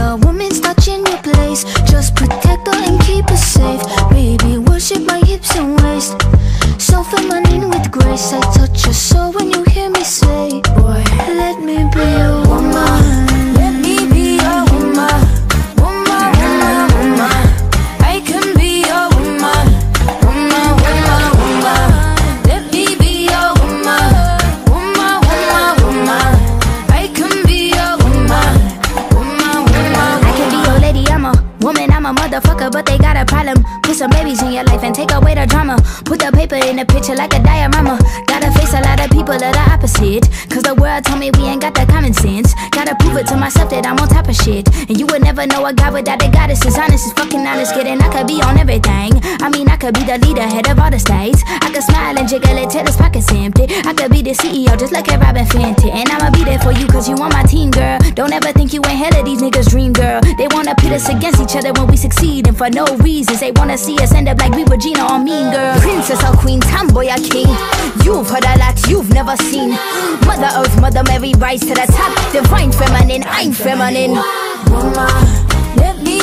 a woman's touching your place. Just protect her and keep her safe. Baby, worship my hips and waist. So feminine with grace. I touch your soul when you hear me say, boy, let me be your woman. Let me be your woman. Woman, woman, woman. I can be your woman. Woman, woman, woman. Let me be your woman. Woman, woman, woman. I can be your woman. Woman, woman. I can be your lady, I'm a woman, I'm a motherfucker, but they got a problem. Put some babies in your life and take away the drama. Put the paper in the picture like a diorama. Gotta face a lot of people that are opposite, cause the world told me we ain't got that common sense. Gotta prove it to myself that I'm on top of shit. And you would never know a guy without a goddess. Is honest, is fucking honest, kidding. I could be on everything. I mean, I could be the leader, head of all the states. I could smile and jiggle it till his pockets empty. I could be the CEO just like a Robin Fenty. And I'ma be there for you cause you on my team, girl. Don't ever think you ain't hell of these niggas' dream, girl. They wanna pit us against each other when we succeed, and for no reasons. They wanna see us end up like we Regina or Mean Girl. Princess or queen, tomboy or king. You've heard a lot you've never seen. Mother Earth, Mother Mary, rise to the top. Divine feminine, I'm feminine. Woman, let me